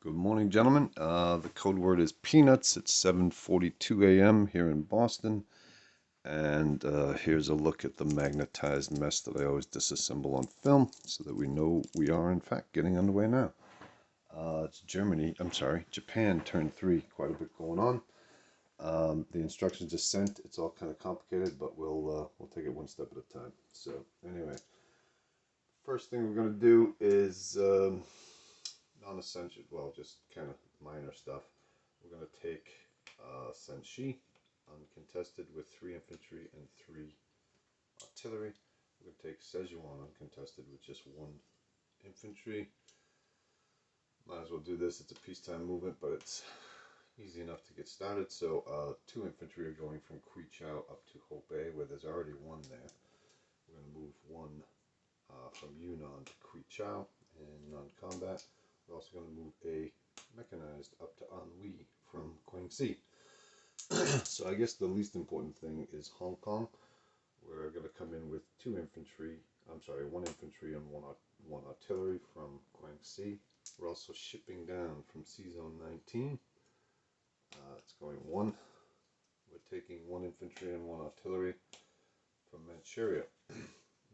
Good morning, gentlemen. The code word is peanuts. It's 7:42 a.m. here in Boston. And here's a look at the magnetized mess that I always disassemble on film so that we know we are, in fact, getting underway now. It's Japan turn 3. Quite a bit going on. The instructions are sent. It's all kind of complicated, but we'll take it one step at a time. So anyway, first thing we're going to do is non-essential, well, just kind of minor stuff. We're going to take Senshi, uncontested, with 3 infantry and 3 artillery. We're going to take Szechuan, uncontested, with just 1 infantry. Might as well do this. It's a peacetime movement, but it's easy enough to get started. So 2 infantry are going from Quichao up to Hopei, where there's already 1 there. We're going to move 1 from Yunnan to Quichao in non-combat. We're also going to move a mechanized up to Anhui from Guangxi. So I guess the least important thing is Hong Kong. We're going to come in with 1 infantry and one artillery from Guangxi. We're also shipping down from C-Zone 19. It's going 1. We're taking 1 infantry and 1 artillery from Manchuria.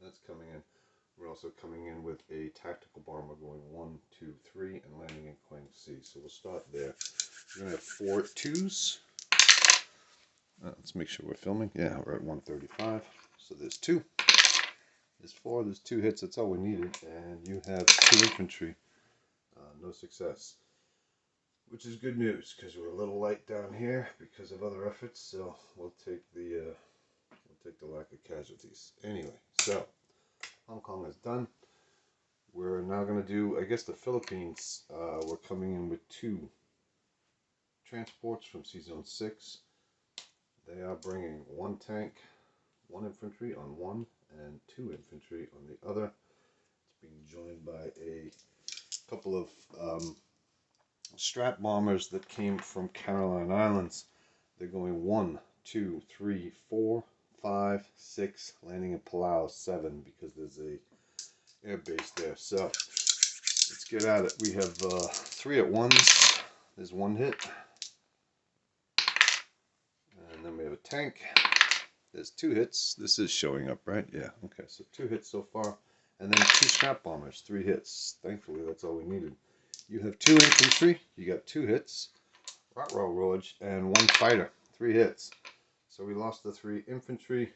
That's coming in. We're also coming in with a tactical bomber going 1, 2, 3 and landing in Guangxi. So we'll start there. We're going to have 4 twos. Let's make sure we're filming. Yeah, we're at 135. So there's 2. There's 4. There's 2 hits. That's all we needed. And you have 2 infantry. No success. Which is good news because we're a little light down here because of other efforts. So we'll take the lack of casualties. Anyway, so Hong Kong is done. We're now going to do, I guess, the Philippines. We're coming in with 2 transports from C-Zone 6. They are bringing 1 tank, 1 infantry on one, and 2 infantry on the other. It's being joined by a couple of strat bombers that came from Caroline Islands. They're going 1, 2, 3, 4, 5, 6, landing in Palau 7 because there's a air base there. So let's get at it. We have 3 at once. There's 1 hit. And then we have a tank. There's 2 hits. This is showing up, right? Yeah. Okay, so 2 hits so far. And then 2 strat bombers, 3 hits. Thankfully, that's all we needed. You have 2 infantry. You got 2 hits. Rot-roll Roach and 1 fighter. 3 hits. So we lost the 3 infantry,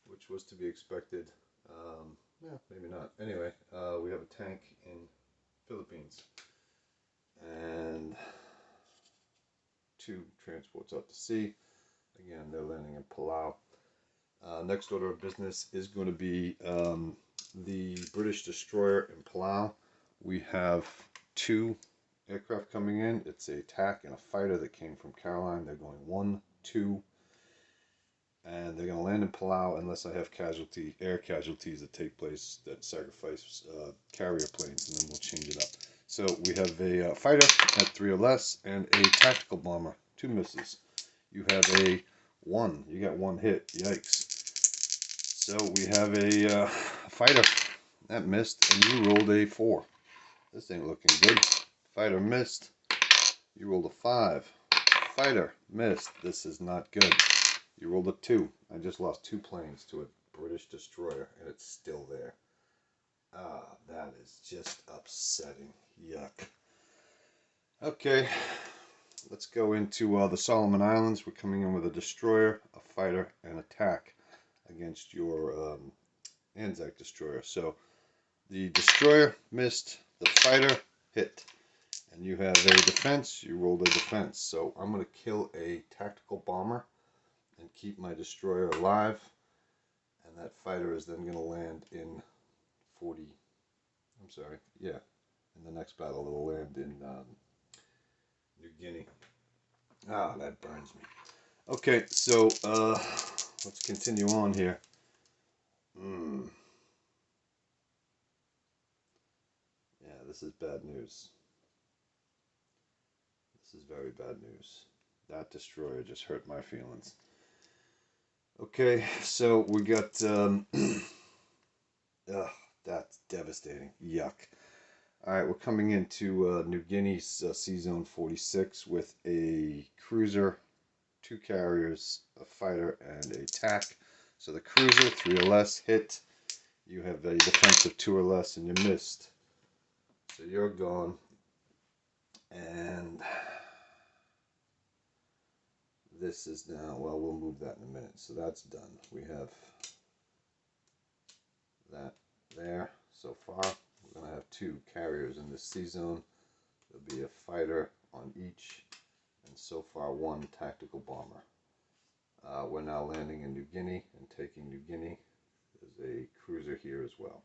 which was to be expected. Yeah, maybe not. Anyway, we have a tank in Philippines. And 2 transports out to sea. Again, they're landing in Palau. Next order of business is going to be the British destroyer in Palau. We have 2 aircraft coming in. It's a TAC and a fighter that came from Caroline. They're going 1, 2, and they're going to land in Palau unless I have air casualties that take place that sacrifice carrier planes, and then we'll change it up. So we have a fighter at 3 or less and a tactical bomber, 2 misses. You have a 1. You got 1 hit. Yikes. So we have a fighter that missed, and you rolled a 4. This ain't looking good. Fighter missed. You rolled a 5. Fighter missed. This is not good. You rolled a 2. I just lost 2 planes to a British destroyer, and it's still there. That is just upsetting. Yuck. Okay, let's go into the Solomon Islands. We're coming in with a destroyer, a fighter, and attack against your Anzac destroyer. So the destroyer missed, the fighter hit, and you have a defense. You rolled a defense. So I'm going to kill a tactical bomber and keep my destroyer alive, and that fighter is then going to land in in the next battle it'll land in New Guinea. That burns me. Okay, so let's continue on here. Yeah, this is bad news. This is very bad news. That destroyer just hurt my feelings. Okay, so we got that's devastating. Yuck. Alright, we're coming into New Guinea's Sea Zone 46 with a cruiser, 2 carriers, a fighter, and a TAC. So the cruiser, 3 or less, hit. You have a defensive 2 or less, and you missed. So you're gone. And this is now, well, we'll move that in a minute. So that's done. We have that there so far. We're going to have 2 carriers in this sea zone. There'll be a fighter on each, and so far 1 tactical bomber. We're now landing in New Guinea and taking New Guinea. There's a cruiser here as well.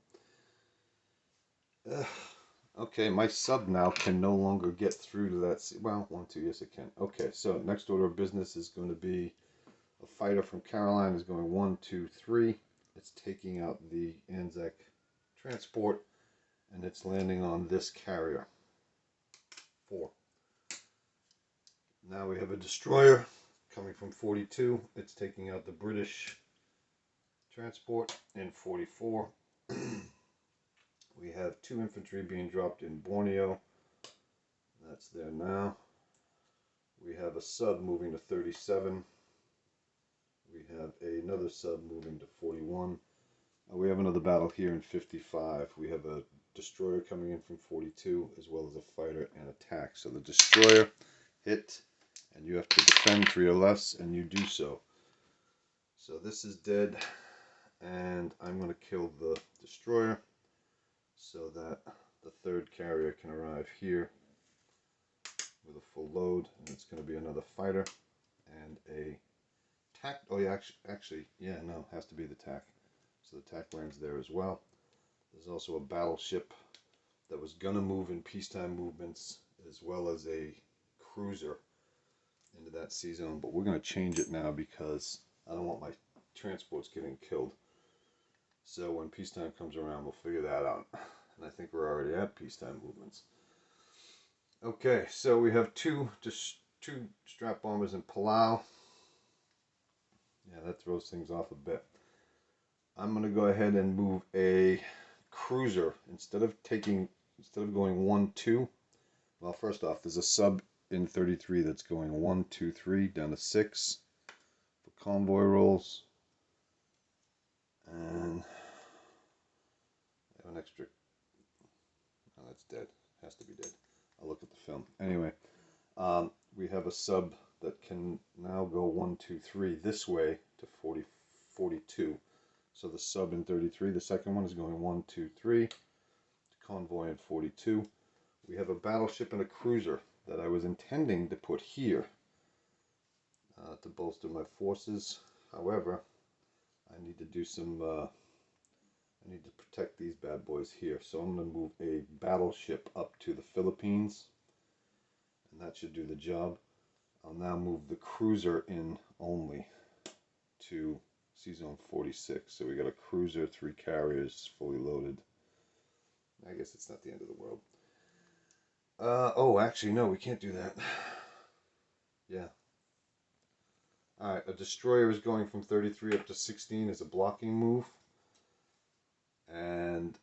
Okay, my sub now can no longer get through to that sea. Well, 1, 2, yes it can. Okay, so next order of business is going to be a fighter from Caroline is going 1, 2, 3. It's taking out the Anzac transport, and it's landing on this carrier. 4. Now we have a destroyer coming from 42. It's taking out the British transport in 44. We have 2 infantry being dropped in Borneo. That's there now. We have a sub moving to 37. We have another sub moving to 41. We have another battle here in 55. We have a destroyer coming in from 42, as well as a fighter and attack. So the destroyer hit, and you have to defend 3 or less, and you do so. So this is dead, and I'm going to kill the destroyer so that the 3rd carrier can arrive here with a full load, and it's going to be another fighter and a tac. Oh yeah, actually, yeah, no, it has to be the tac. So the tac lands there as well. There's also a battleship that was going to move in peacetime movements, as well as a cruiser into that sea zone, but we're going to change it now because I don't want my transports getting killed. So when peacetime comes around, we'll figure that out. And I think we're already at peacetime movements. Okay, so we have two strap bombers in Palau. Yeah, that throws things off a bit. I'm going to go ahead and move a cruiser instead of going 1, 2. Well, first off, there's a sub in 33 that's going 1, 2, 3 down to 6 for convoy rolls, and I have an extra. Oh, that's dead. Has to be dead. I'll look at the film anyway. We have a sub that can now go 1, 2, 3 this way to 42. So the sub in 33, the second one is going 1, 2, 3 to convoy in 42. We have a battleship and a cruiser that I was intending to put here to bolster my forces. However, I need to do some. I need to protect these bad boys here, so I'm going to move a battleship up to the Philippines, and that should do the job. I'll now move the cruiser in only to Sea Zone 46. So we got a cruiser, 3 carriers, fully loaded. I guess it's not the end of the world. Oh, actually, no, we can't do that. Yeah. Alright, a destroyer is going from 33 up to 16 as a blocking move. And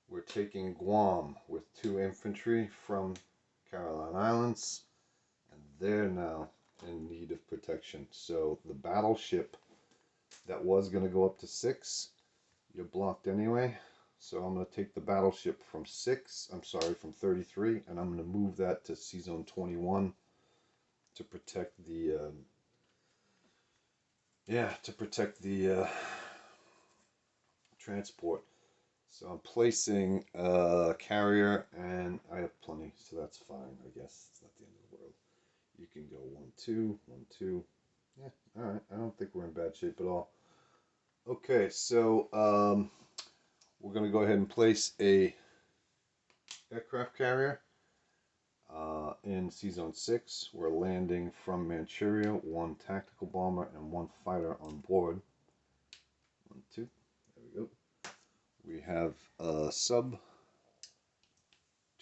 we're taking Guam with 2 infantry from Caroline Islands. And they're now in need of protection. So the battleship that was going to go up to 6, you're blocked anyway. So I'm going to take the battleship from 33, and I'm going to move that to Sea Zone 21 to protect the transport. So I'm placing a carrier, and I have plenty, so that's fine. I guess it's not the end of the world. You can go 1, 2, 1, 2. Yeah, all right. I don't think we're in bad shape at all. Okay, so we're going to go ahead and place a aircraft carrier in Sea Zone 6. We're landing from Manchuria, 1 tactical bomber and 1 fighter on board. 1, 2. There we go. We have a sub,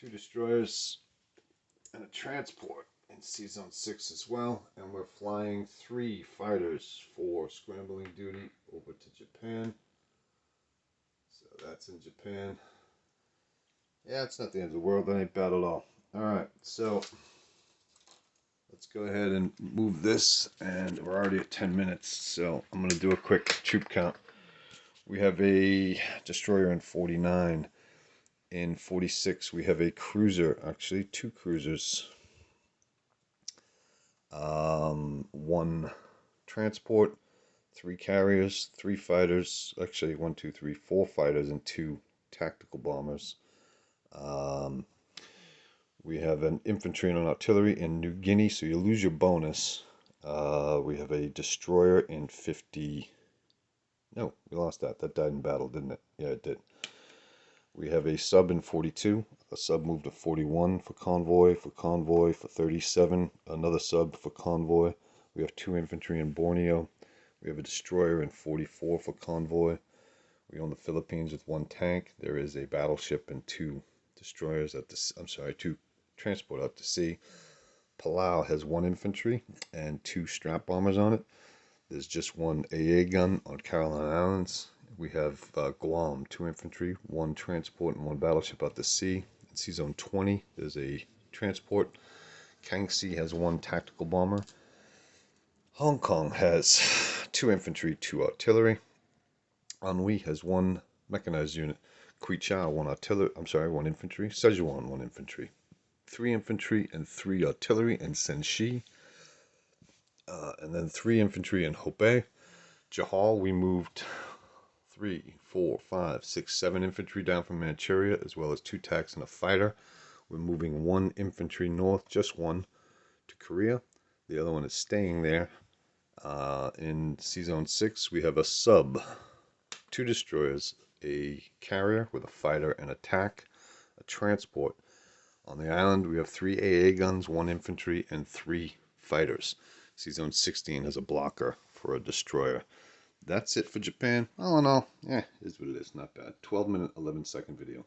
2 destroyers, and a transport in Sea Zone 6 as well. And we're flying 3 fighters for scrambling duty over to Japan. So that's in Japan. Yeah, it's not the end of the world. That ain't bad at all. Alright, so let's go ahead and move this, and we're already at 10 minutes, so I'm going to do a quick troop count. We have a destroyer in 49. In 46, we have a cruiser, actually two cruisers, one transport, three carriers, three fighters, actually one, two, three, four fighters, and two tactical bombers. We have an infantry and an artillery in New Guinea, so you lose your bonus. We have a destroyer in 50. No, we lost that. That died in battle, didn't it? Yeah, it did. We have a sub in 42. A sub moved to 41 for convoy, for 37. Another sub for convoy. We have two infantry in Borneo. We have a destroyer in 44 for convoy. We own the Philippines with one tank. There is a battleship and two destroyers at the, I'm sorry, two transport out to sea. Palau has one infantry and two strap bombers on it. There's just one AA gun on Caroline Islands. We have Guam, two infantry, one transport, and one battleship out to sea. In Sea Zone 20, there's a transport. Kangxi has one tactical bomber. Hong Kong has two infantry, two artillery. Anhui has one mechanized unit. Quichao, one artillery, one infantry. Szechuan, one infantry. Three infantry and three artillery in Senshi. And then three infantry in Hubei. Jahal, we moved 3, 4, 5, 6, 7 infantry down from Manchuria, as well as two tanks and a fighter. We're moving one infantry north, just one, to Korea. The other one is staying there. In Sea Zone 6, we have a sub, two destroyers, a carrier with a fighter and attack, a transport. On the island, we have three AA guns, one infantry, and three fighters. Sea Zone 16 has a blocker for a destroyer. That's it for Japan. All in all, is what it is. Not bad. 12-minute, 11-second video.